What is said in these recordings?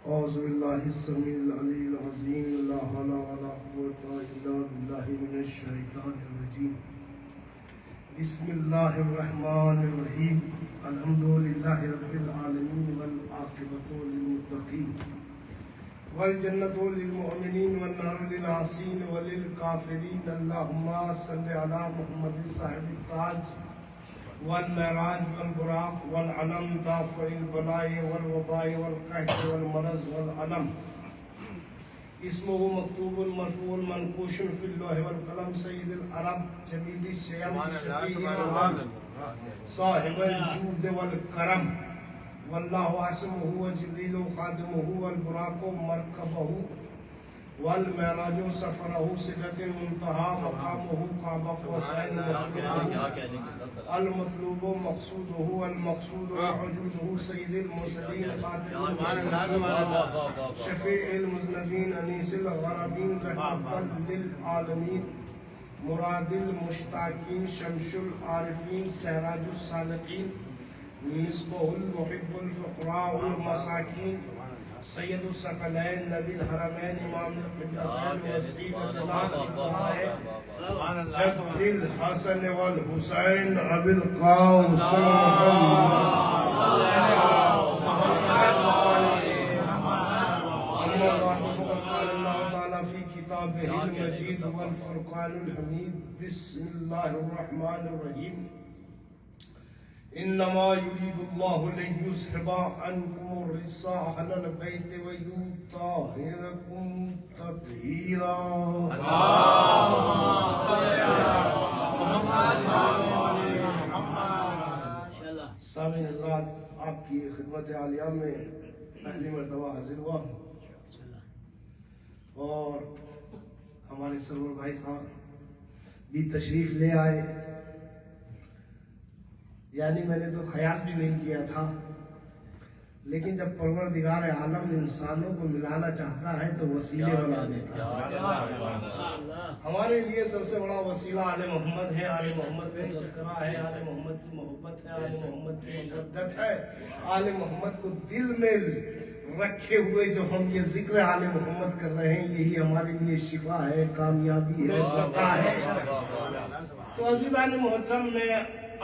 اعوذ باللہ السمیع العلی العظیم لا حول ولا قوة الا باللہ من الشیطان الرجیم بسم اللہ الرحمن الرحیم الحمدللہ رب العالمین والعاقبۃ للمتقین والجنۃ للمؤمنین والنار للعاصین وللکافرین اللہم صل علی محمد صاحب التاج والمعراج والبراق والعلم دافع البلاء والوباء والقحط والمرض والعلم اسمه مكتوب مرفوع منقوش في اللوح والقلم سيد العرب جميل الشيم الشفيع صاحب الجود والكرم والله عاصمه وجبريل خادمه والبراق مركبه والمعراج سفره سدرة المنتهى مقامه قاب قوسين المطلوب مقصوده المقصود وجوده سيد المرسلين خاتم شفيع المذنبين أنيس الغرابين رحمة للعالمين مراد المشتاقين شمس العارفين سراج الصالحين مصباح المحب الفقراء والمساكين سید الثقلین نبی الحرمین امام القبلتین وسیلتنا جد الحسن والحسین ابی القاسم فی کتابہ المجید والفرقان الحمید بسم اللہ الرحمن الرحیم انما يريد الله ليذهب عنكم الرجس اهل البيت ويطهركم تطهيرا اللهم صل على محمد. سامعین حضرات، آپ کی خدمت عالیہ میں پہلی مرتبہ حاضر ہوا اور ہمارے سرور بھائی صاحب بھی تشریف لے آئے. یعنی میں نے تو خیال بھی نہیں کیا تھا، لیکن جب پروردگار عالم انسانوں کو ملانا چاہتا ہے تو وسیلے بنا دیتا ہے. ہمارے لیے سب سے بڑا وسیلہ آل محمد ہے. آل محمد کا تذکرہ ہے، آل محمد کی محبت ہے، آل محمد کی مشدت ہے. آل محمد کو دل میں رکھے ہوئے جو ہم یہ ذکر آل محمد کر رہے ہیں، یہی ہمارے لیے شفا ہے، کامیابی ہے، فتح ہے. تو عزیزان محترم، میں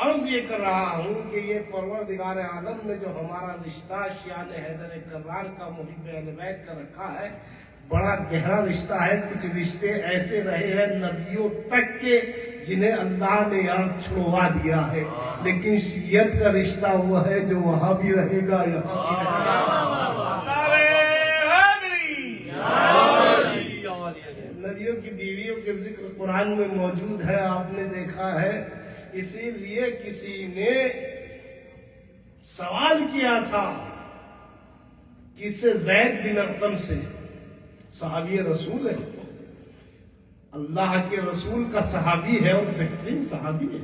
عرض یہ کر رہا ہوں کہ یہ پروردگار عالم نے جو ہمارا رشتہ شیان حیدر کرار کا محب اہل بیت کا رکھا ہے، بڑا گہرا رشتہ ہے. کچھ رشتے ایسے رہے ہیں نبیوں تک کے جنہیں اللہ نے یہاں چھڑوا دیا ہے، لیکن شیعت کا رشتہ وہ ہے جو وہاں بھی رہے گا، یہاں بھی رہے گا. نبیوں کی بیویوں کے ذکر قرآن میں موجود ہے، آپ نے دیکھا ہے. اسی لیے کسی نے سوال کیا تھا کس سے؟ زید بن ارقم سے. صحابی رسول ہے، اللہ کے رسول کا صحابی ہے اور بہترین صحابی ہے.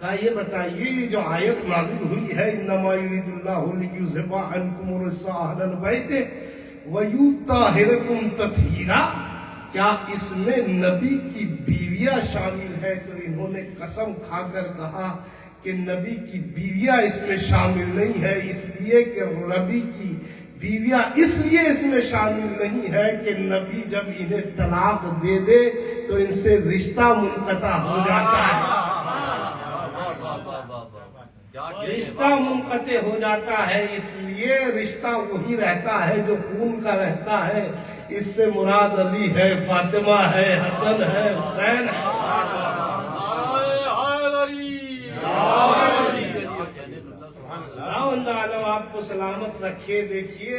کہا یہ بتائیے، یہ جو آیت نازل ہوئی ہے انما یرید اللہ لیذھب عنکم الرجس اہل البیت ویطہرکم تطہیرا، کیا اس میں نبی کی بیویاں شامل ہے؟ تو انہوں نے قسم کھا کر کہا کہ نبی کی بیویاں اس میں شامل نہیں ہے، اس لیے کہ نبی کی بیویاں اس لیے اس میں شامل نہیں ہے کہ نبی جب انہیں طلاق دے دے تو ان سے رشتہ منقطع ہو جاتا ہے. رشتہ منقطع ہو جاتا ہے، اس لیے رشتہ وہی رہتا ہے جو خون کا رہتا ہے. اس سے مراد علی ہے، فاطمہ ہے، حسن ہے، حسین ہے. اللہ عالم آپ کو سلامت رکھے. دیکھیے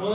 2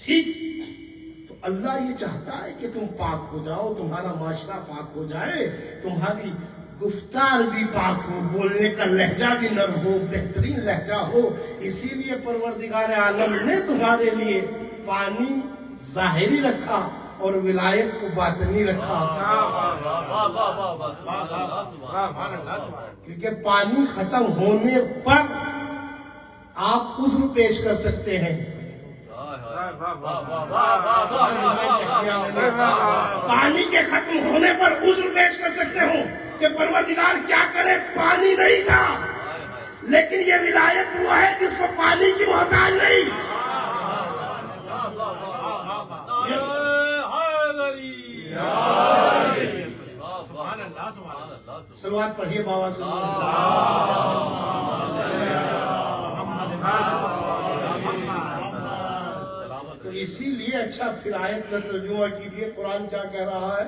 ٹھیک، تو اللہ یہ چاہتا ہے کہ تم پاک ہو جاؤ، تمہارا معاشرہ پاک ہو جائے، تمہاری گفتار بھی پاک ہو، بولنے کا لہجہ بھی نرم ہو، بہترین لہجہ ہو۔ اسی لیے پروردگار عالم نے تمہارے لیے پانی ظاہری رکھا اور ولایت کو باطنی رکھا، کیونکہ پانی ختم ہونے پر آپ عذر پیش کر سکتے ہیں۔ پانی کے ختم ہونے پر عذر پیش کر سکتے ہوں کہ پروردگار کیا کرے، پانی نہیں تھا، لیکن یہ ولایت وہ ہے جس کو پانی کی محتاج نہیں۔ صلوات پڑھیے بابا سے۔ تو اسی لیے اچھا پھر آیت کا ترجمہ کیجئے، قرآن کیا کہہ رہا ہے؟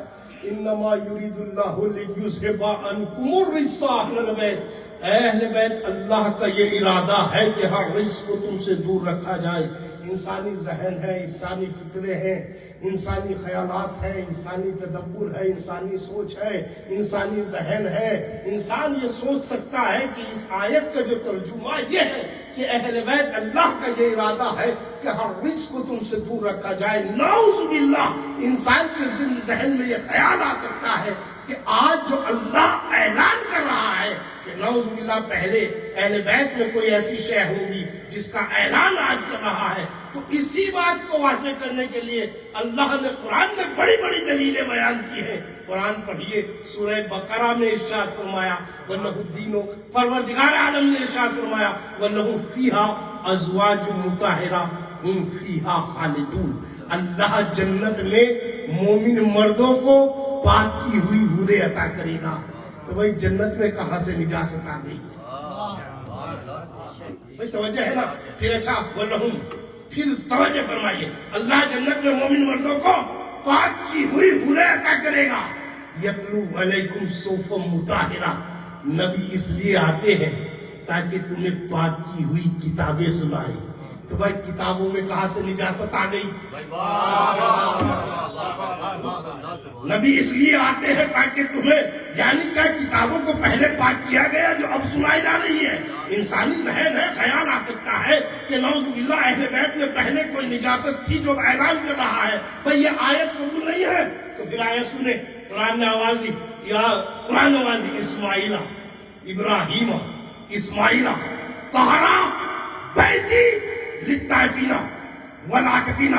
انما یرید اللہ لیذھب عنکم الرجس اہل البیت، اے اہل بیت، اللہ کا یہ ارادہ ہے کہ ہر رجس کو تم سے دور رکھا جائے۔ انسانی ذہن ہے، انسانی فکریں ہیں، انسانی خیالات ہیں، انسانی تدبر ہے، انسانی سوچ ہے، انسانی ذہن ہے۔ انسان یہ سوچ سکتا ہے کہ اس آیت کا جو ترجمہ یہ ہے کہ اہل بیت اللہ کا یہ ارادہ ہے کہ ہر رجس کو تم سے دور رکھا جائے۔ نعوذ باللہ، انسان کے ذہن میں یہ خیال آ سکتا ہے کہ آج جو اللہ اعلان کر رہا ہے کہ نعوذ باللہ پہلے اہل بیت میں کوئی ایسی شے ہوگی جس کا اعلان آج کر رہا ہے، تو اسی بات کو واضح کرنے کے لیے اللہ نے قرآن میں بڑی بڑی دلیلیں بیان کی ہیں۔ قرآن پڑھیے، سورہ بقرہ میں ارشاد فرمایا وَلَهُ الدِّينُ، پروردگار عالم نے ارشاد فرمایا وَلَهُمْ فِيهَا أَزْوَاجٌ مُطَهِّرَةٌ هُمْ فِيهَا خَالِدُونَ، اللہ جنت میں مومن مردوں کو پاک کی ہوئی حوریں عطا کرے گا۔ تو بھائی جنت میں کہاں سے نجاست آ گئی؟ بھائی توجہ ہے نا؟ پھر اچھا وَلَهُمْ، پھر توجہ فرمائیے، اللہ جنت میں مومن مردوں کو پاک کی ہوئی حوریں عطا کرے گا۔ یتلو علیکم صحفا مطہرہ، نبی اس لیے آتے ہیں تاکہ تمہیں پاک کی ہوئی کتابیں سنائیں۔ تو بھائی کتابوں میں کہاں سے نجاست آ گئی؟ نبی اس لیے آتے ہیں تاکہ تمہیں، یعنی کیا کتابوں کو پہلے پاک کیا گیا جو اب سنائی جا رہی ہے؟ انسانی ذہن ہے، خیال آ سکتا ہے کہ نعوذ باللہ اہل بیت میں پہلے کوئی نجاست تھی جو اعلان کر رہا ہے۔ بھائی یہ آیت قبول نہیں ہے تو پھر آیت سنیں، قرآن نے آواز دی، یا قرآن نے آواز دی، اسماعیل ابراہیم اسماعیل طہرا بیتی للطائفین والعاکفین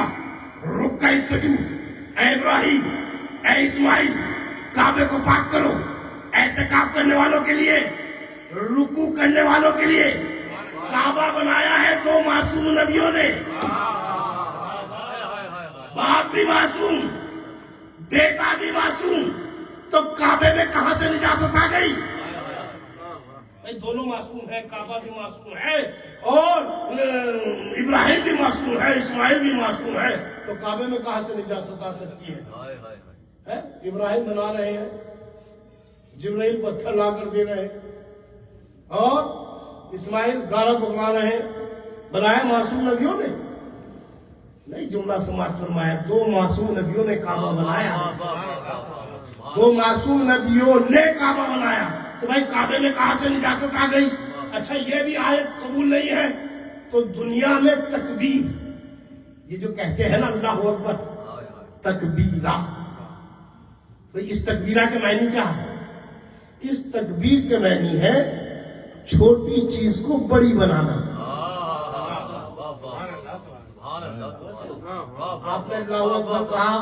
رکع السجود، اے ابراہیم، اے اسماعیل، کعبے کو پاک کرو اعتکاف کرنے والوں کے لیے، رکوع کرنے والوں کے لیے۔ کعبہ بنایا ہے دو معصوم نبیوں نے، باپ بھی معصوم، بیٹا بھی معصوم، تو کعبے میں کہاں سے نجاست آ گئی؟ دونوں معصوم ہیں، کعبہ بھی معصوم ہے اور ابراہیم بھی معصوم ہے، اسماعیل بھی معصوم ہے، تو کعبے میں کہاں سے نجاست آ سکتی ہے؟ ابراہیم بنا رہے ہیں، جبرائیل پتھر لا کر دے رہے ہیں، اور اسماعیل گارہ پکوا رہے ہیں۔ بنایا معصوم نبیوں نے نہیں، جملہ سماعت فرمایا، دو معصوم نبیوں نے کعبہ بنایا، دو معصوم نبیوں نے کعبہ بنایا۔ تو بھائی کعبے میں کہاں سے نجاست آ گئی؟ اچھا یہ بھی آیت قبول نہیں ہے تو دنیا میں تکبیر، یہ جو کہتے ہیں نا اللہ اکبر، تکبیرہ، بھائی اس تکبیرہ کے معنی کیا ہے؟ اس تکبیر کے معنی ہے چھوٹی چیز کو بڑی بنانا۔ آپ نے اللہ اکبر کہا،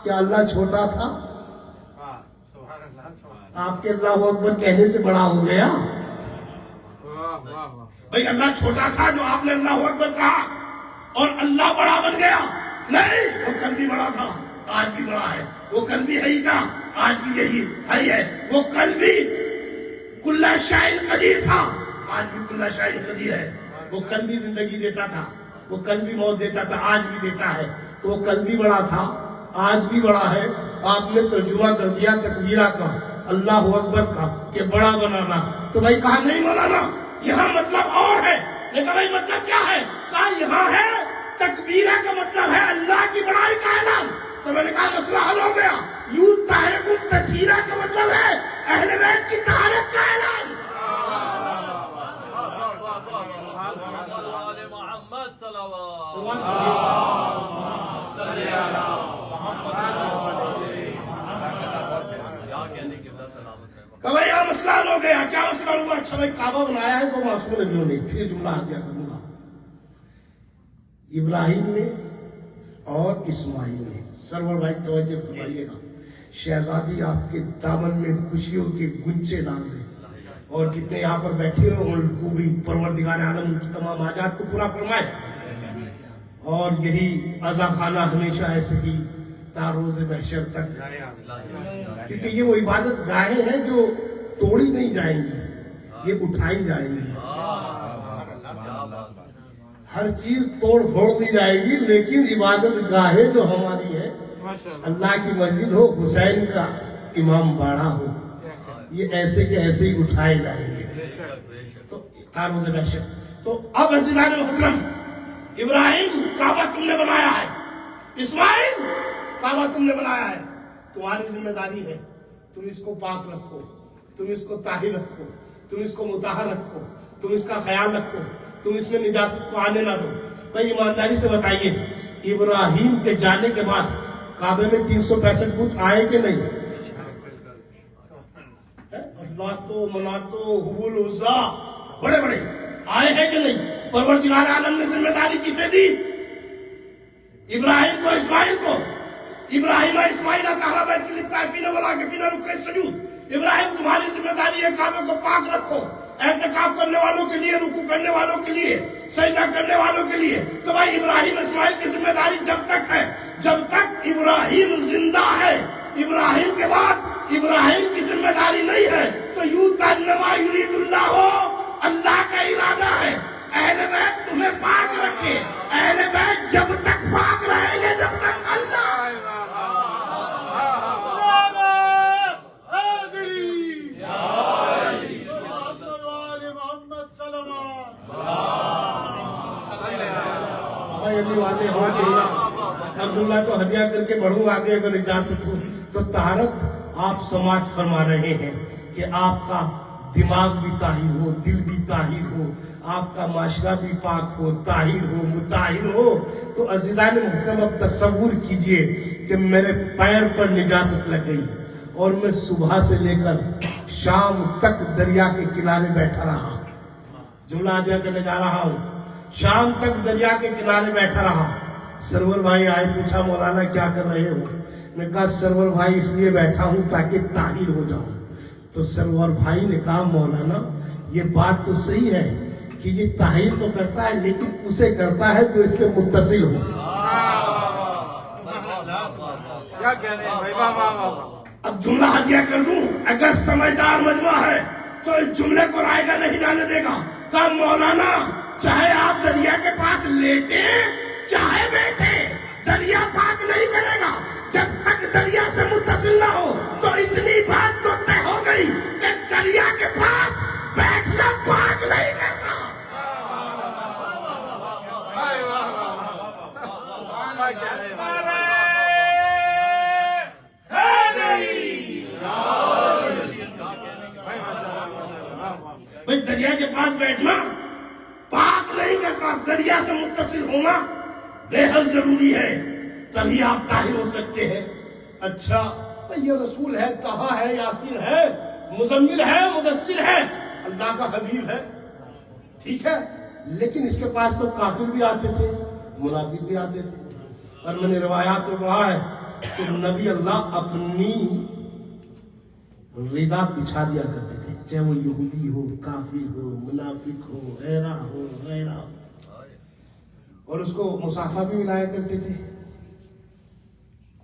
کیا اللہ چھوٹا تھا؟ آپ کے اللہ اکبر کہنے سے بڑا ہو گیا؟ بھئی اللہ چھوٹا تھا جو آپ نے اللہ اکبر کہا اور اللہ بڑا بن گیا؟ نہیں، وہ کل بھی بڑا تھا، آج بھی بڑا ہے، وہ کل بھی یہی تھا، آج بھی یہی ہے، وہ کل بھی کل شیء قدیر تھا، آج بھی کل شیء قدیر ہے، وہ کل بھی زندگی دیتا تھا، وہ کل بھی موت دیتا تھا، آج بھی دیتا ہے، تو وہ کل بھی بڑا تھا، آج بھی بڑا ہے۔ آپ نے ترجمہ کر دیا تکبیرہ کا، اللہ اکبر کا، کہ بڑا بنانا۔ تو بھائی کہا نہیں مولانا، یہاں مطلب اور ہے۔ نے کہا بھائی مطلب کیا ہے؟ کہا یہاں ہے تکبیرہ کا مطلب ہے اللہ کی بڑائی کا اعلان. تو میں نے کہا مسئلہ حل ہو گیا. یوں طاہرکم تطہیرہ کا مطلب ہے اہل بیت کی طہارت کا اعلان. کہ بھائی یہاں مسئلہ حل ہو گیا. کیا مسئلہ ہوا؟ اچھا بھائی کعبہ بنایا ہے تو معصوم نبیوں نے. پھر جملہ دیا کروں گا. ابراہیم نے اور اسماعیل نے. سرور بھائی توجہ فرمائیے گا. شہزادی آپ کے دامن میں خوشیوں کے گنچے ڈال دے اور جتنے یہاں پر بیٹھے ہیں ان کو بھی پروردگار عالم ان کی تمام حاجات کو پورا فرمائے. اور یہی عزا خانہ ہمیشہ ایسے ہی تا روز محشر تک، کیونکہ یہ وہ عبادت گاہیں ہیں جو توڑی نہیں جائیں گی، یہ اٹھائی جائیں گی. ہر چیز توڑ پھوڑ دی جائے گی، لیکن عبادت گاہیں جو ہماری ہے، اللہ کی مسجد ہو، حسین کا امام باڑہ ہو، یہ ایسے کے ایسے ہی اٹھائے جائیں گے. تو تاروز محشر. تو اب عزیزان محترم، ابراہیم کعبہ تم نے بنایا ہے، اسماعیل کعبہ تم نے بنایا ہے، تمہاری ذمہ داری ہے تم اس کو پاک رکھو، تم اس کو طاہر رکھو، تم اس کو مطہر رکھو، تم اس کا خیال رکھو، تم اس میں نجاست کو آنے نہ دو. بھائی ایمانداری سے بتائیے، ابراہیم کے جانے کے بعد کعبے میں 365 بت آئے کہ نہیں؟ اللہ تو مناتو حبول عزا بڑے بڑے آئے ہیں کہ نہیں؟ پروردگار عالم نے ذمہ داری کسے دی؟ ابراہیم کو، اسماعیل کو. ابراہیم اسماعیل طہر بیتی للطائفین والعاکفین رکع السجود. ابراہیم تمہاری ذمہ داری ہے کعبے کو پاک رکھو، اعتکاف کرنے والوں کے لیے، رکوع کرنے والوں کے لیے، سجدہ کرنے والوں کے لیے. تو بھائی ابراہیم اسماعیل کی ذمہ داری جب تک ہے، جب تک ابراہیم زندہ ہے. ابراہیم کے بعد ابراہیم کی ذمہ داری نہیں ہے. تو یوں تجنما یرید اللہ ہو، اللہ کا ارادہ ہے اہل بیت تمہیں پاک رکھے. اہل بیت جب تک پاک رہیں گے جب تک اللہ. اب جملہ تو ہدیہ کر کے بڑھوں آگے اگر اجازت ہو تو. طہارت آپ سماعت فرما رہے ہیں کہ آپ کا دماغ بھی طاہر ہو، دل بھی طاہر ہو، آپ کا معاشرہ بھی پاک ہو، طاہر ہو، مطہر ہو. تو عزیزان محترم اب تصور کیجئے کہ میرے پیر پر نجاست لگ گئی اور میں صبح سے لے کر شام تک دریا کے کنارے بیٹھا رہا. جملہ ہدیہ کرنے جا رہا ہوں. شام تک دریا کے کنارے بیٹھا رہا. سرور بھائی آئے، پوچھا مولانا کیا کر رہے ہو؟ میں کہا سرور بھائی اس لیے بیٹھا ہوں تاکہ طاہر ہو جاؤں. تو سرور بھائی نے کہا مولانا یہ بات تو صحیح ہے کہ یہ طاہر تو کرتا ہے لیکن اسے کرتا ہے جو اس سے متصل ہو. اب جملہ ہدیہ کر دوں، اگر سمجھدار مجمع ہے تو اس جملے کو رائے گا نہیں جانے دے گا. کہا مولانا چاہے آپ دریا کے پاس لیٹے چاہے بیٹھے، دریا پاک نہیں کرے گا جب تک دریا سے متصل نہ ہو. تو اتنی بات تو طے ہو گئی کہ دریا کے پاس بیٹھنا پاک نہیں کرتا. بھائی دریا کے پاس بیٹھنا پاک نہیں کرتا، دریا سے متصل ہونا بے حد ضروری ہے، تبھی آپ طاہر ہو سکتے ہیں. اچھا یہ رسول ہے، طہا ہے، یاسین ہے، مزمل ہے، مدثر ہے، اللہ کا حبیب ہے، ٹھیک ہے، لیکن اس کے پاس تو کافر بھی آتے تھے، منافق بھی آتے تھے. اور میں نے روایات میں پڑھا ہے کہ نبی اللہ اپنی ردا بچھا دیا کرتے تھے، چاہے وہ یہودی ہو، کافر ہو، منافق ہو، غیرہ ہو، غیرہ ہو، اور اس کو مصافہ بھی ملایا کرتے تھے.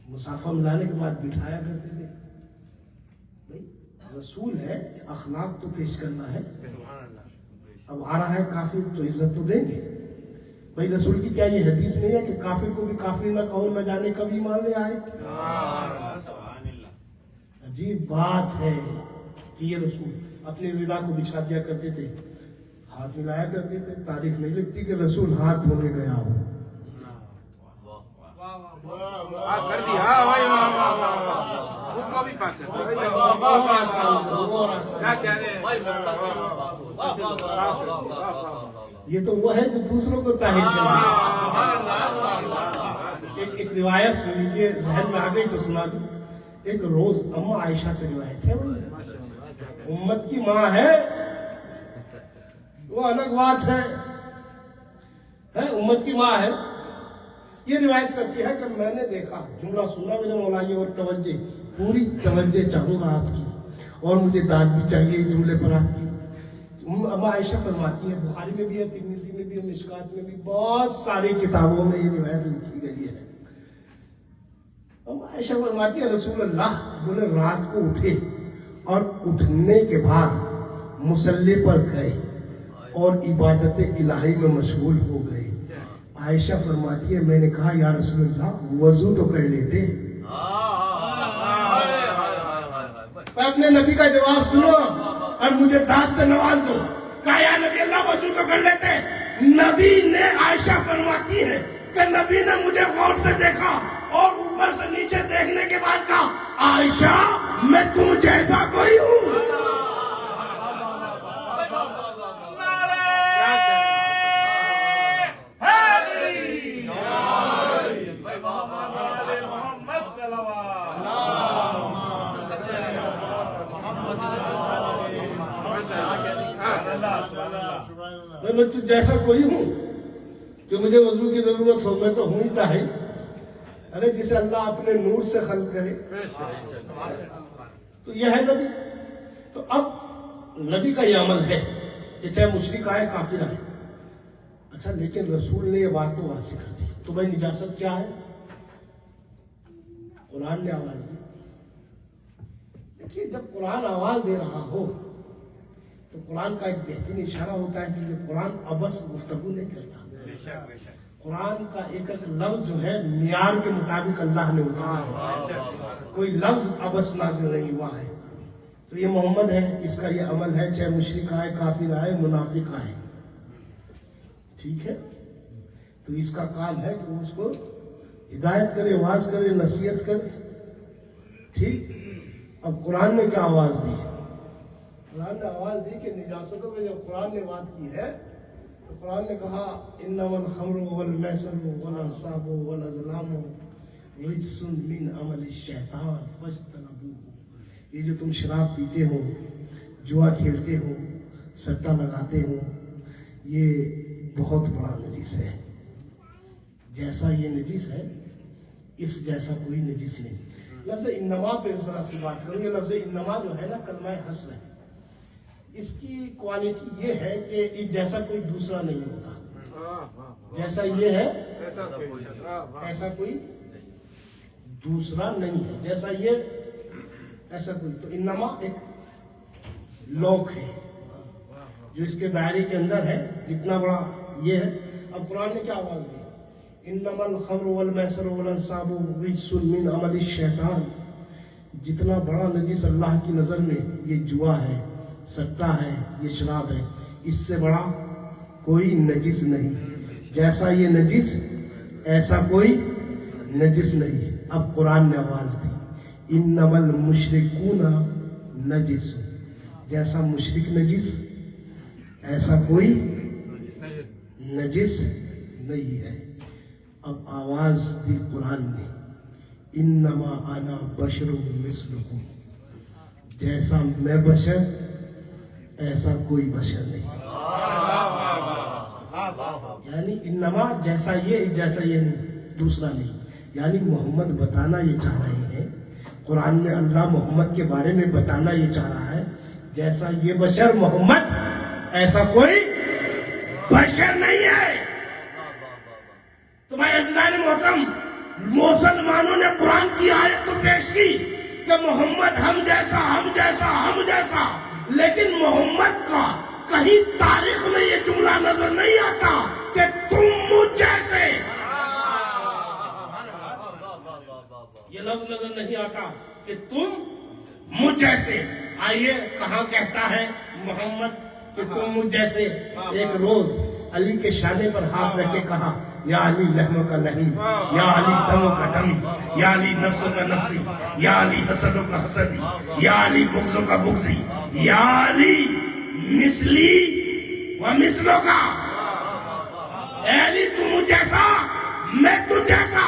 مصافہ ملانے کے بعد بٹھایا کرتے تھے. رسول ہے، اخلاق تو پیش کرنا ہے. اب آ رہا ہے کافر تو عزت تو دیں گے. بھائی رسول کی کیا یہ حدیث نہیں ہے کہ کافر کو بھی کافر نہ کہو، نہ جانے کب ایمان لے آئے؟ عجیب بات ہے کہ یہ رسول اپنی ردا کو بچھا دیا کرتے تھے، ہاتھ ملایا کرتے تھے. تاریخ نہیں لکھتی کہ رسول ہاتھ دھونے گیا ہو. یہ تو وہ ہے جو دوسروں کو طاہر کرے. ایک روایت سن لیجیے, ذہن میں آ گئی تو سنا دوں. ایک روز اما عائشہ سے روایت ہے, امت کی ماں ہے, وہ الگ بات ہے, امت کی ماں ہے. یہ روایت کرتی ہے کہ میں نے دیکھا, جملہ سنا میرے مولائی, اور توجہ, پوری توجہ چاہوں گا آپ کی, اور مجھے داد بھی چاہیے جملے پر آپ کی. اما عائشہ فرماتی ہیں, بخاری میں بھی ہے, ترمذی میں بھی ہے, مشکات میں بھی, بہت ساری کتابوں میں یہ روایت لکھی گئی ہے. اما عائشہ فرماتی ہیں رسول اللہ بولے رات کو اٹھے اور اٹھنے کے بعد مصلی پر گئے اور عبادت الہی میں مشغول ہو گئے. عائشہ فرماتی ہے میں نے کہا یا رسول اللہ وضو تو کر لیتے. اپنے نبی کا جواب سنو اور مجھے داد سے نواز دو. کہا یا نبی اللہ وضو تو کر لیتے. نبی نے, عائشہ فرماتی ہے کہ نبی نے مجھے غور سے دیکھا اور اوپر سے نیچے دیکھنے کے بعد کہا عائشہ میں تم جیسا کوئی ہوں. میں تو جیسا کوئی ہوں کہ مجھے وضو کی ضرورت ہو, میں تو ہوں ہی طاہر. ارے جسے اللہ اپنے نور سے خلق کرے تو یہ ہے نبی. تو اب نبی کا یہ عمل ہے کہ چاہے مشرک آئے کافر آئے. اچھا لیکن رسول نے یہ بات تو واضح کر دی. تو بھائی نجاست کیا ہے؟ قرآن نے آواز دی. دیکھیے جب قرآن آواز دے رہا ہو تو قرآن کا ایک بہترین اشارہ ہوتا ہے کہ یہ قرآن ابس گفتگو نہیں کرتا. قرآن کا ایک ایک لفظ جو ہے معیار کے مطابق اللہ نے اتارا ہے, کوئی لفظ ابس نازل نہیں ہوا ہے. تو یہ محمد ہے, اس کا یہ عمل ہے, چاہے مشرک آئے, کافر آئے, منافق آئے. ٹھیک ہے, تو اس کا کام ہے کہ اس کو ہدایت کرے, واعظ کرے, نصیحت کرے. ٹھیک. اب قرآن نے کیا آواز دی؟ قرآن نے آواز دی کہ نجاستوں میں جب قرآن نے بات کی ہے تو قرآن نے کہا انما الخمر والمیسر والانصاب والازلام رجس من عمل الشیطان فاجتنبوہ. یہ جو تم شراب پیتے ہو, جوا کھیلتے ہو, سٹا لگاتے ہو, یہ بہت بڑا نجس ہے. جیسا یہ نجس ہے اس جیسا کوئی نجس نہیں. لفظ انما پہ ذرا سی بات کروں. یہ لفظ انما جو ہے نا کلمہ حصر ہے. اس کی کوالٹی یہ ہے کہ اس جیسا کوئی دوسرا نہیں ہوتا. جیسا یہ ہے ایسا کوئی دوسرا نہیں ہے. جیسا یہ ایسا کوئی. تو انما ایک لوک ہے جو اس کے دائرے کے اندر ہے, جتنا بڑا یہ ہے. اب قرآن نے کیا آواز دی؟ انما الخمر والمیسر والانصاب رجس من عمل الشیطان. جتنا بڑا نجس اللہ کی نظر میں یہ جوا ہے, سٹا ہے, یہ شراب ہے, اس سے بڑا کوئی نجس نہیں. جیسا یہ نجس ایسا کوئی نجس نہیں. اب قرآن نے آواز دی انما المشرکون نجس. جیسا مشرک نجس ایسا کوئی نجس نہیں ہے. اب آواز دی قرآن نے انما انا بشر مثلکم. جیسا میں بشر ایسا کوئی بشر نہیں. یعنی انما جیسا یہ نہیں, دوسرا نہیں. یعنی محمد بتانا یہ چاہ رہے ہیں, قرآن میں اللہ محمد کے بارے میں بتانا یہ چاہ رہا ہے جیسا یہ بشر محمد ایسا کوئی بشر نہیں ہے. تو بھائی عزیزان محترم, مسلمانوں نے قرآن کی آیت تو پیش کی کہ محمد ہم جیسا ہم جیسا ہم جیسا, لیکن محمد کا کہیں تاریخ میں یہ جملہ نظر نہیں آتا کہ تم مجھ جیسے. یہ لفظ نظر نہیں آتا کہ تم مجھ جیسے. آئیے کہاں کہتا ہے محمد کہ تم مجھ جیسے؟ ایک روز علی کے شانے پر ہاتھ رکھ کے کہا یا علی لحم کا لحمی، یا علی دم کا دمی، یا علی نفس کا نفسی، یا علی حسدوں کا حسدی، یا علی بغضوں کا بغضی، یا علی مثلی و مثلوں کا، اے علی تم جیسا میں تجھ جیسا۔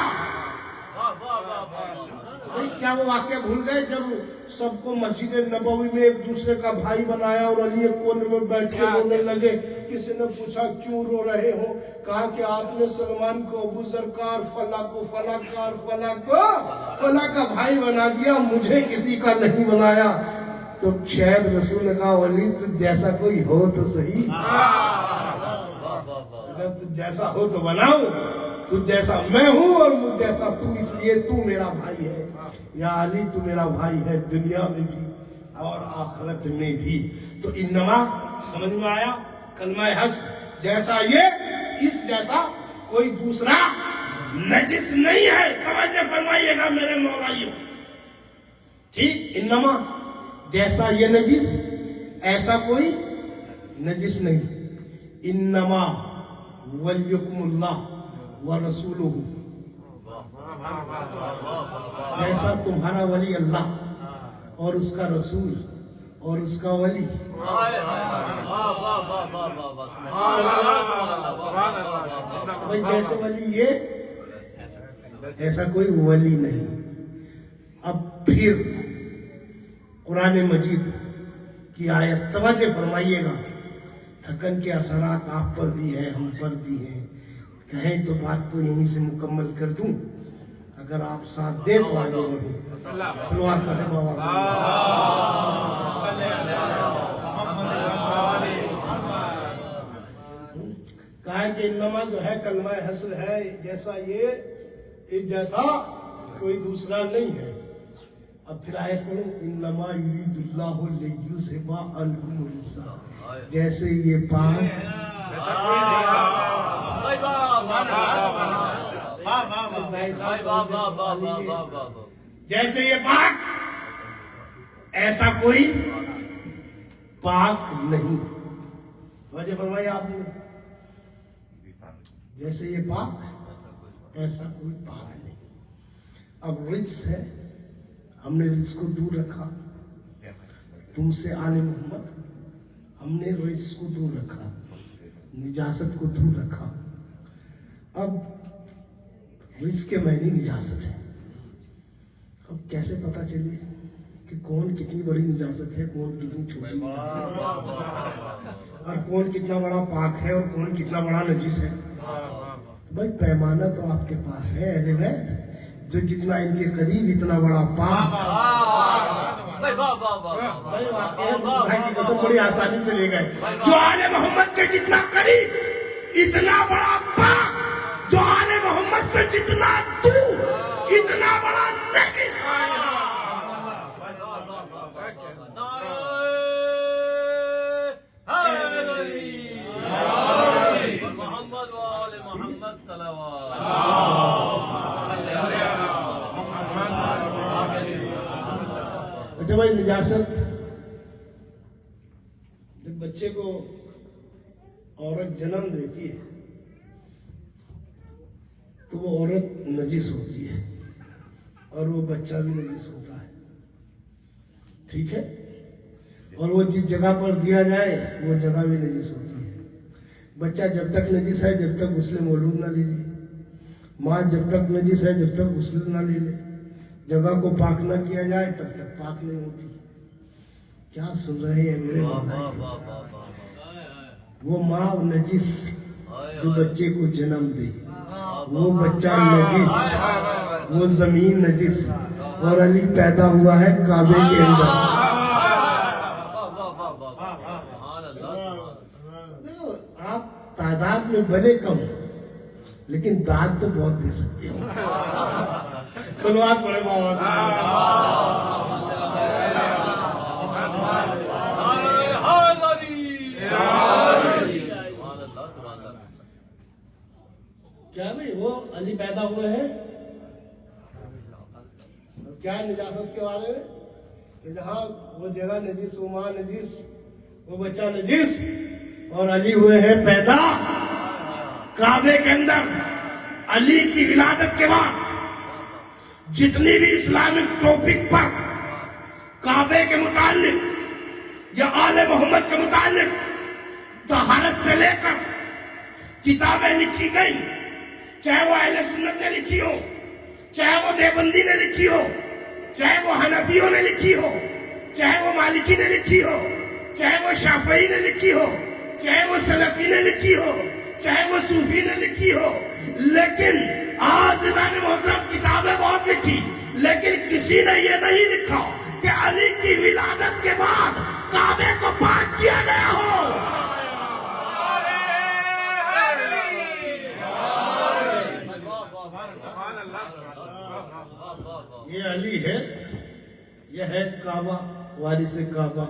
کیا وہ واقعہ بھول گئے جب سب کو مسجد نبوی میں ایک دوسرے کا بھائی بنایا اور علی ایک کونے میں بیٹھ کے رونے لگے؟ کسی نے پوچھا کیوں رو رہے ہو؟ کہا کہ آپ نے سلمان کو ابو ذر کا اور فلاں کو فلاں کا اور فلاں کو فلاں کا بھائی بنا دیا، مجھے کسی کا نہیں بنایا۔ تو شاید رسول نے کہا علی تجھ جیسا کوئی ہو تو صحیح، اگر تجھ جیسا ہو تو بناؤ، تجھ جیسا میں ہوں اور مجھ جیسا تو، اس لیے تو میرا بھائی ہے۔ یا علی تو میرا بھائی ہے دنیا میں بھی اور آخرت میں بھی۔ تو انما سمجھ میں آیا کلمہ حسب جیسا یہ، اس جیسا کوئی دوسرا نجس نہیں ہے۔ توجہ فرمائیے گا میرے مولائیوں، ٹھیک؟ انما جیسا یہ نجس ایسا کوئی نجس نہیں۔ انما ولیکم اللہ ورسولہ، جیسا تمہارا ولی اللہ اور اس کا رسول اور اس کا ولی، بھائی جیسے ولی یہ، ایسا کوئی ولی نہیں۔ اب پھر قرآن مجید کی آیت توجہ فرمائیے گا، تھکن کے اثرات آپ پر بھی ہیں ہم پر بھی ہیں، کہیں تو بات کو یہیں سے مکمل کر دوں، اگر آپ ساتھ دیں تو آگے بڑھوں۔ صلوات پڑھیں بابا کہا کہ انما جو ہے کلمہ حسر ہے جیسا یہ جیسا کوئی دوسرا نہیں ہے۔ اب پھر آیت پڑھوں، انما یرید اللہ لیذھب عنکم الرجس، جیسے یہ پاک جیسے یہ پاک ایسا کوئی پاک نہیں۔ وجہ فرمائی آپ نے، جیسے یہ پاک ایسا کوئی پاک نہیں۔ اب رجس ہے، ہم نے رجس کو دور رکھا، تم سے آل محمد ہم نے رجس کو دور رکھا، نجاست کو دور رکھا۔ اب رجس کے معنی نجاست ہے۔ اب کیسے پتا چلے کہ کون کتنی بڑی نجاست ہے، کون کتنی چھوٹی نجاست ہے، اور کون کتنا بڑا پاک ہے اور کون کتنا بڑا نجس ہے؟ بھائی پیمانہ تو آپ کے پاس ہے اہل بیت، جو جتنا ان کے قریب اتنا بڑا پاک، بھائی کی قسم بڑی آسانی سے لے گئے، جو آل محمد کے جتنا قریب اتنا بڑا پاک، جو آل محمد سے جتنا دور اتنا بڑا نجس۔ اچھا بھائی، نجاست جب بچے کو عورت جنم دیتی ہے تو وہ عورت نجس ہوتی ہے اور وہ بچہ بھی نجس ہوتا ہے، ٹھیک ہے؟ اور وہ جس جگہ پر دیا جائے وہ جگہ بھی نجس ہوتی ہے۔ بچہ جب تک نجس ہے جب تک غسل مولود نہ لے لے، ماں جب تک نجس ہے جب تک غسل نہ لے لے، جگہ کو پاک نہ کیا جائے تب تک پاک نہیں ہوتی۔ کیا سن رہے ہیں میرے بھائی؟ وہ ماں نجس جو بچے کو جنم دے، وہ بچہ نجس، وہ زمین نجس، اور علی پیدا ہوا ہے کعبے کے اندر۔ آپ تعداد میں بھلے کم لیکن داد تو بہت دے سکتے ہو۔ صلوات پڑھے بابا کیا بھئی وہ علی پیدا ہوئے ہیں، کیا ہے نجاست کے بارے میں کہ جہاں وہ جگہ نجس، وہ ماں نجس، وہ بچہ نجس، اور علی ہوئے ہیں پیدا کعبے کے اندر علی کی ولادت کے بعد جتنی بھی اسلامک ٹاپک پر کعبے کے متعلق یا آل محمد کے متعلق طہارت سے لے کر کتابیں لکھی گئی، چاہے وہ اہل سنت نے لکھی ہو، چاہے وہ دیوبندی نے لکھی ہو، چاہے وہ حنفیوں نے لکھی ہو، چاہے وہ مالکی نے لکھی ہو، چاہے وہ شافعی نے لکھی ہو، چاہے وہ سلفی نے لکھی ہو، چاہے وہ صوفی نے لکھی ہو، لیکن عزیزان محترم کتابیں بہت لکھی، لیکن کسی نے یہ نہیں لکھا کہ علی کی ولادت کے بعد کعبے کو پاک کیا گیا ہو۔ یہ علی ہے، یہ ہے کعبہ، وارث کعبہ۔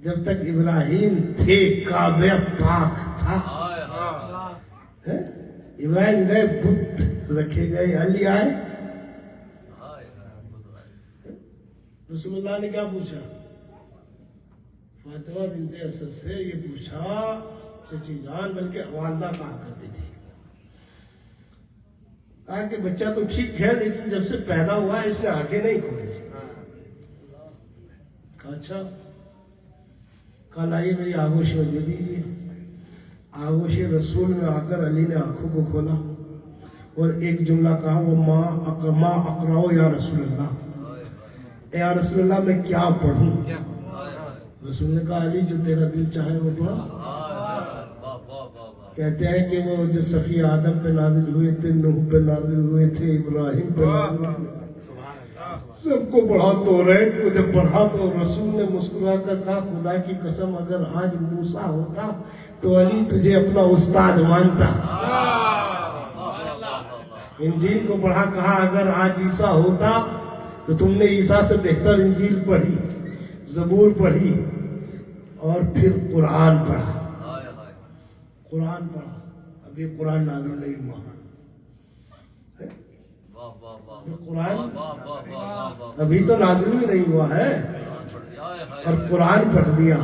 جب تک ابراہیم تھے کعبہ پاک تھا۔ ابراہیم گئے بت رکھے گئے، علی آئے، رسول اللہ نے کیا پوچھا؟ فاطمہ بنت اسد سے یہ پوچھا، چچی جان بلکہ والدہ کہا کرتی تھی، کہا کہ بچہ تو ٹھیک ہے لیکن جب سے پیدا ہوا ہے اس نے آنکھیں نہیں کھولی۔ کہا اچھا، کہا لائیے میری آغوش میں دے دیجیے۔ آغوش رسول میں آ کر علی نے آنکھوں کو کھولا اور ایک جملہ کہا، وہ ماں اقرأ یا رسول اللہ، یا رسول اللہ میں کیا پڑھوں؟ رسول نے کہا علی جو تیرا دل چاہے وہ پڑھ۔ کہتے ہیں کہ وہ جو صفی آدم پہ نازل ہوئے تھے، نوح پہ نازل ہوئے تھے، ابراہیم پہ نازل ہوئے تھے، سب کو پڑھا تو رہے تو جب پڑھا تو رسول نے مسکرا کر کہا خدا کی قسم اگر آج موسیٰ ہوتا تو علی تجھے اپنا استاد مانتا۔ انجیل کو پڑھا، کہا اگر آج عیسیٰ ہوتا تو تم نے عیسیٰ سے بہتر انجیل پڑھی، زبور پڑھی اور پھر قرآن پڑھا۔ قرآن پڑھا، ابھی قرآن نازل نہیں ہوا۔ قرآن ابھی تو نازل بھی نہیں ہوا ہے اور قرآن پڑھ دیا۔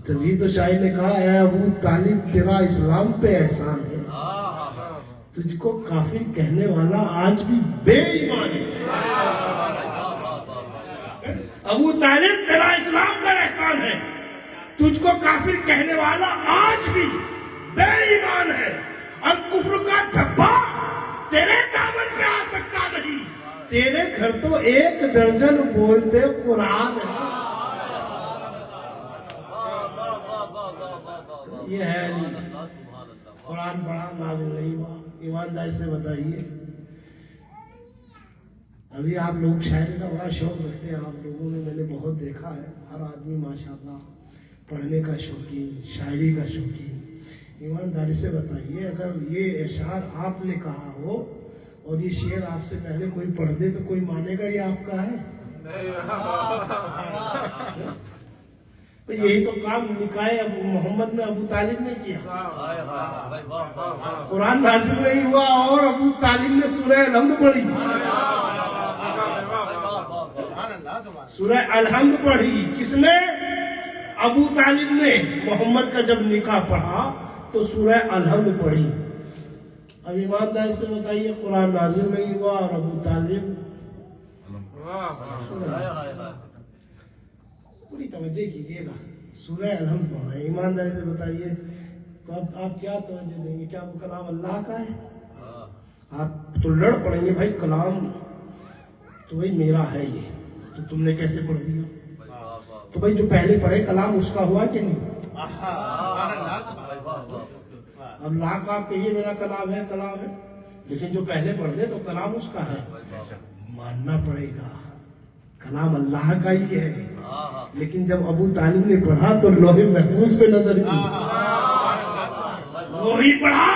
تبھی تو شاعر نے کہا اے ابو طالب تیرا اسلام پہ احسان ہے، تجھ کو کافر کہنے والا آج بھی بے ایمان ہے۔ ابو طالب تیرا اسلام پر احسان ہے، تجھ کو کافر کہنے والا آج بھی بے ایمان ہے، اور کفر کا دھبا تیرے دامن پہ آ سکتا نہیں، تیرے گھر تو 1 درجن بولتے قرآن ہے۔ یہ ہے قرآن پڑھا نازل نہیں ہوا۔ ایمانداری سے بتائیے، ابھی آپ لوگ شاعری کا بڑا شوق رکھتے ہیں، آپ لوگوں میں نے بہت دیکھا ہے، ہر آدمی ماشاءاللہ پڑھنے کا شوقین، شاعری کا شوقین۔ ایمانداری سے بتائیے، اگر یہ اشعار آپ نے کہا ہو اور یہ شعر آپ سے پہلے کوئی پڑھ دے تو کوئی مانے گا یہ آپ کا ہے؟ یہی تو کام نکاح ابو محمد میں ابو طالب نے کیا۔ قرآن نازل نہیں ہوا اور ابو طالب نے سورہ الحمد پڑھی، سورہ الحمد پڑھی۔ کس نے؟ ابو طالب نے۔ محمد کا جب نکاح پڑھا تو سورہ الحمد پڑھی۔ اب ایماندار سے بتائیے، قرآن نازل نہیں ہوا اور ابو طالب، پوری توجہ کیجئے گا، سورہ الحمد پڑھ رہے ہیں۔ ایمانداری سے بتائیے تو اب آپ کیا توجہ دیں گے؟ کیا وہ کلام اللہ کا ہے؟ آپ تو لڑ پڑیں گے بھائی کلام تو بھائی میرا ہے، یہ تو تم نے کیسے پڑھ دیا؟ تو بھائی جو پہلے پڑھے کلام اس کا ہوا کہ نہیں؟ اب لاکھ آپ کہیے میرا کلام ہے، کلام ہے، لیکن جو پہلے پڑھ دے تو کلام اس کا ہے، ماننا پڑے گا کلام اللہ کا ہی ہے۔ لیکن جب ابو طالب نے پڑھا تو لوح محفوظ پہ نظر کی، وہی پڑھا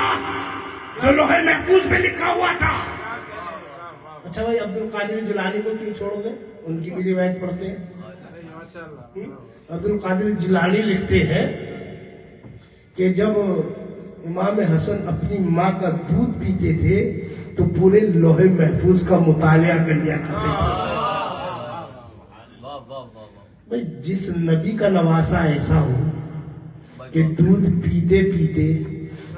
جو لوح محفوظ پہ لکھا ہوا تھا۔ اچھا بھائی عبد القادر جیلانی کو کیوں چھوڑ دیں؟ ان کی بھی روایت پڑھتے ہیں۔ عبد القادر جیلانی لکھتے ہیں کہ جب امام حسن اپنی ماں کا دودھ پیتے تھے تو پورے لوح محفوظ کا مطالعہ کر لیا کرتے تھے۔ بھائی جس نبی کا نواسا ایسا ہو کہ دودھ پیتے پیتے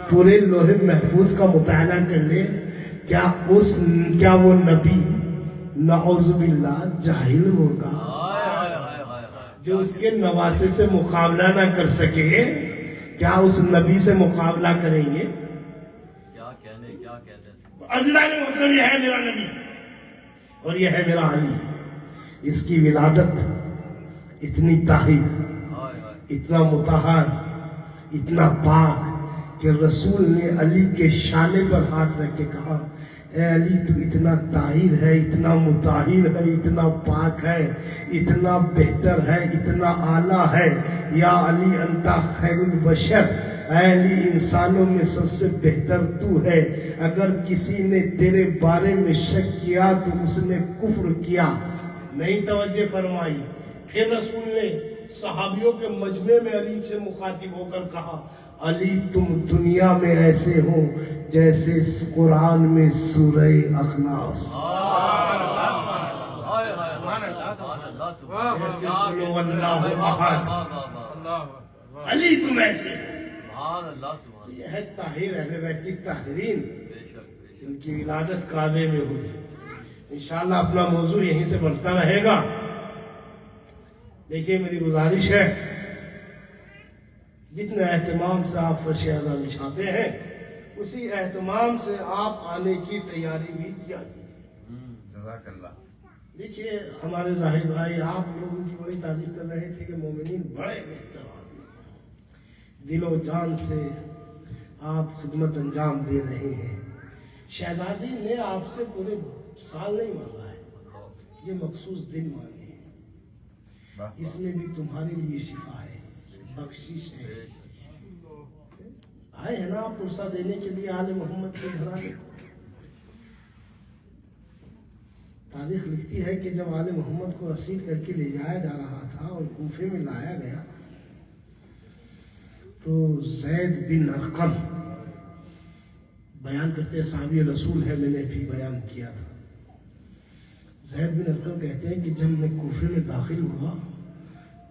پورے لوح محفوظ کا مطالعہ کر لے، کیا وہ نبی نعوذ باللہ جاہل ہوگا جو اس کے نواسے سے مقابلہ نہ کر سکے؟ کیا اس نبی سے مقابلہ کریں گے؟ عزیزان محترم، یہ ہے میرا نبی اور یہ ہے میرا علی۔ اس کی ولادت اتنی طاہر، اتنا مطہر، اتنا پاک کہ رسول نے علی کے شانے پر ہاتھ رکھ کے کہا، اے علی تو اتنا طاہر ہے، اتنا مطہر ہے، اتنا پاک ہے، اتنا بہتر ہے، اتنا اعلیٰ ہے۔ یا علی انتا خیر البشر، اے علی انسانوں میں سب سے بہتر تو ہے۔ اگر کسی نے تیرے بارے میں شک کیا تو اس نے کفر کیا۔ نہیں توجہ فرمائی۔ پھر رسول نے صحابیوں کے مجمع میں علی سے مخاطب ہو کر کہا، علی تم دنیا میں ایسے ہو جیسے قرآن میں سورہ اخلاص، جیسے قل هو اللہ احد، علی تم ایسے ہو۔ یہ ہے طاہر اہل بیت الطاہرین، ان کی ولادت کعبے میں ہوئی۔ انشاءاللہ اپنا موضوع یہیں سے بڑھتا رہے گا۔ دیکھیے میری گزارش ہے، جتنے اہتمام سے آپ فرش اعظم بچھاتے ہیں اسی اہتمام سے آپ آنے کی تیاری بھی کیا کیجیے۔ جزاک اللہ۔ دیکھیے ہمارے زاہد بھائی آپ لوگوں کی بڑی تعریف کر رہے تھے کہ مومنین بڑے بہتر آدمی، دل و جان سے آپ خدمت انجام دے رہے ہیں۔ شہزادی نے آپ سے پورے سال نہیں مانگا ہے، یہ مخصوص دن مانگے ہیں۔ اس میں بھی تمہارے لیے شفا ہے، بخشش ہے۔ آئے ہیں نا آپ پرسہ دینے کے لیے آل محمد کے گھرانے کو۔ تاریخ لکھتی ہے کہ جب آل محمد کو اسیر کر کے لے جایا جا رہا تھا اور کوفے میں لایا گیا تو زید بن ارقم بیان کرتے ہیں، صحابی رسول ہے، میں نے بھی بیان کیا تھا۔ زید بن ارقم کہتے ہیں کہ جب میں کوفے میں داخل ہوا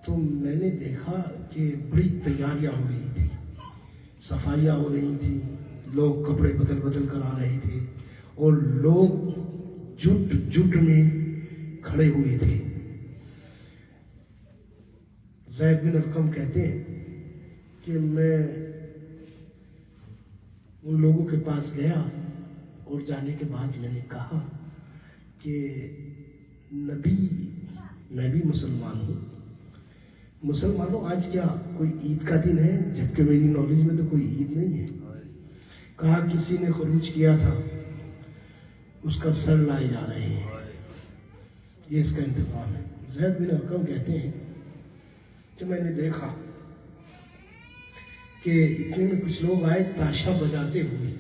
تو میں نے دیکھا کہ بڑی تیاریاں ہو رہی تھی، صفائیاں ہو رہی تھی، لوگ کپڑے بدل بدل کر آ رہے تھے اور لوگ جٹ جٹ میں کھڑے ہوئے تھے۔ زید بن ارقم کہتے ہیں کہ میں ان لوگوں کے پاس گیا اور جانے کے بعد میں نے کہا کہ نبی، میں بھی مسلمان ہوں، مسلمانوں آج کیا کوئی عید کا دن ہے؟ جبکہ میری نالج میں تو کوئی عید نہیں ہے۔ کہا کسی نے خروج کیا تھا، اس کا سر لائے جا رہے ہیں، یہ اس کا انتظام ہے۔ زید بن ارقم کہتے ہیں کہ میں نے دیکھا کہ اتنے میں کچھ لوگ آئے تاشا بجاتے ہوئے،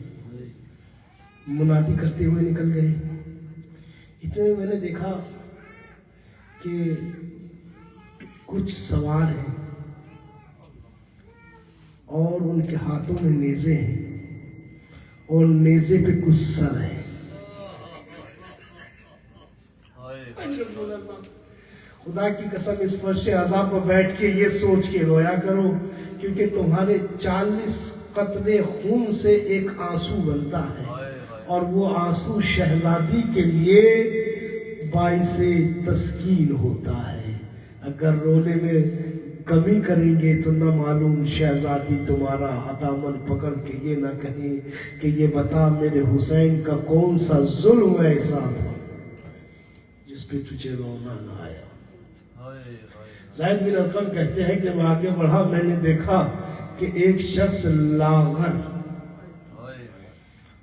منادی کرتے ہوئے نکل گئے۔ اتنے میں نے دیکھا کہ کچھ سوار ہیں اور ان کے ہاتھوں میں نیزے ہیں اور نیزے پہ کچھ سر ہیں۔ خدا کی قسم اس فرش عذاب پر بیٹھ کے یہ سوچ کے رویا کرو، کیونکہ تمہارے 40 قطرے خون سے ایک آنسو بنتا ہے اور وہ آنسو شہزادی کے لیے باعث تسکین ہوتا ہے۔ اگر رونے میں کمی کریں گے تو نہ معلوم شہزادی تمہارا دامن پکڑ کے یہ نہ کہیں کہ یہ بتا میرے حسین کا کون سا ظلم ایسا تھا جس پہ تجھے رونا نہ آیا۔ زید بن ارقم کہتے ہیں کہ میں آگے بڑھا، میں نے دیکھا کہ ایک شخص لاغر،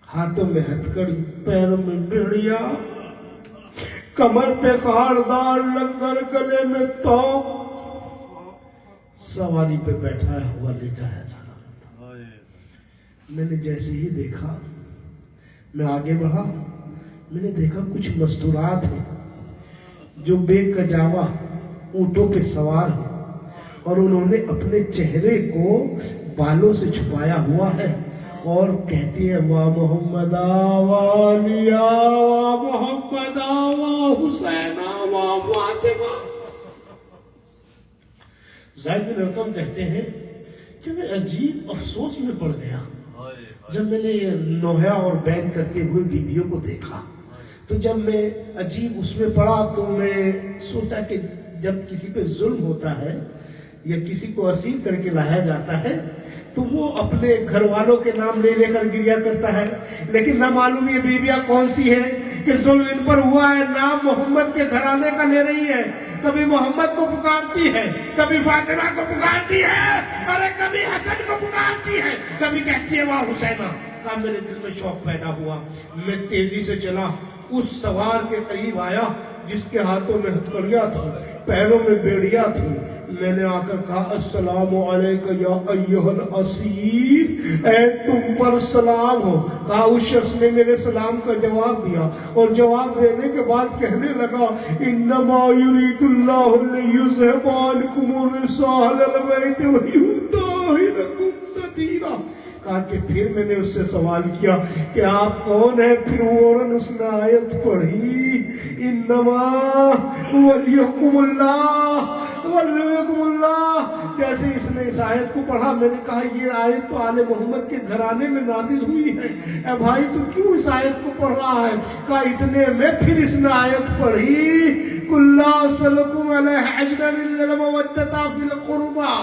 ہاتھوں میں ہتھکڑی، پیروں میں بیڑیا، کمر پہ خاردار لنگر، گلے میں توپ، سواری پہ بیٹھا ہوا لے جایا جا رہا تھا۔ میں نے جیسے ہی دیکھا، میں آگے بڑھا، میں نے دیکھا کچھ مستورات ہیں جو بے کجاوا اونٹوں پہ سوار ہیں اور انہوں نے اپنے چہرے کو بالوں سے چھپایا ہوا ہے اور کہتی ہے وا محمد وا علیہ وا محمد وا حسین وا فاطمہ۔ زید بن ارقم کہتے ہیں کہ میں عجیب افسوس میں پڑ گیا جب میں نے نوحہ اور بین کرتے ہوئے بیویوں کو دیکھا. تو جب میں عجیب اس میں پڑا تو میں سوچا کہ جب کسی پہ ظلم ہوتا ہے یا کسی کو اسیر کر کے لایا جاتا ہے تو وہ اپنے گھر والوں کے نام لے لے کر گریا کرتا ہے, لیکن نہ معلوم یہ بیویاں کون سی ہیں کہ ظلم ان پر ہوا ہے, نام محمد کے گھرانے کا لے رہی ہے, کبھی محمد کو پکارتی ہے, کبھی فاطمہ کو پکارتی ہے, ارے کبھی حسن کو پکارتی ہے, کبھی کہتی ہے واہ حسینہ. کا میرے دل میں شوق پیدا ہوا, میں تیزی سے چلا, اس سوار کے قریب آیا جس کے ہاتھوں میں ہتھکڑیاں تھی, پیروں میں بیڑیاں تھی. میں نے آ کر کہا السلام علیکم یا ایھا الاسیر, اے تم پر سلام ہو. کہا اس شخص نے میرے سلام کا جواب دیا اور جواب دینے کے بعد کہنے لگا انما یرید اللہ لیذھب عنکم الرجس اہل البیت ویطہرکم تطہیرا. کہا کہ پھر میں نے اس سے سوال کیا کہ آپ کون ہیں, پھر فوراً اس نے آیت پڑھی انما ولیکم اللہ ولیکم اللہ. جیسے اس نے اس آیت کو پڑھا میں نے کہا یہ آیت تو آل محمد کے گھرانے میں نازل ہوئی ہے, اے بھائی تو کیوں اس آیت کو پڑھ رہا ہے؟ کہا اتنے میں پھر اس نے آیت پڑھی کلا سلکم علیہ اجرا للمودۃ فی القربى.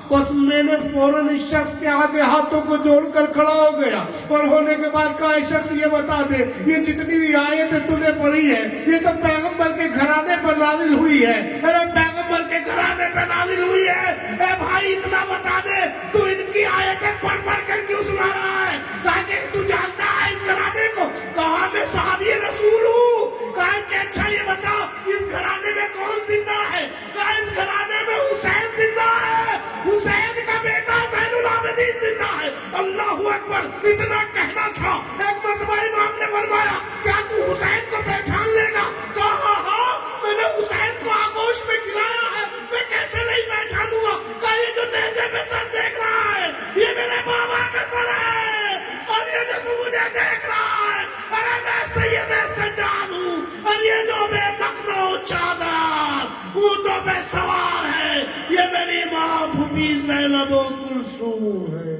بس میں نے فوراً اس شخص کے آگے ہاتھوں کو جوڑ کر کھڑا ہو گیا اور ہونے کے بعد کہا اے شخص یہ بتا دے یہ جتنی بھی آیتیں تو نے پڑھی ہے یہ تو پیغمبر کے گھرانے پر نازل ہوئی ہے, ارے پیغمبر کے گھرانے پر نازل ہوئی ہے. اے بھائی اتنا بتا دے تو ان کی آیتیں پڑھ پڑھ کر کیوں سنا رہا ہے؟ کہا کہ تو جانتا ہے اس گھرانے کو؟ کہا میں صحابی رسول ہوں. کہا کہ اچھا یہ بتا اس گھرانے میں کون زندہ ہے؟ کہا اس گھرانے میں حسین زندہ ہے, حسین کا بیٹا زین العابدین زندہ ہے. اللہ اکبر. اتنا کہنا تھا, ایک مرتبہ امام نے فرمایا کیا تو حسین کو پہچان لے گا؟ کہا ہاں میں نے حسین کو آگوش میں کھلایا ہے, میں کیسے نہیں پہچانوں گا؟ کہا یہ جو نیزے پہ سر دیکھ رہا ہے یہ میرے بابا کا سر ہے, اور یہ جو تو مجھے دیکھ رہا ہے ارے میں سید سجاد ہوں, اور یہ جو بے مخنو چادر اونٹوں پہ سوار ہے یہ میری ماں بھوپی زینب کلثوم ہے.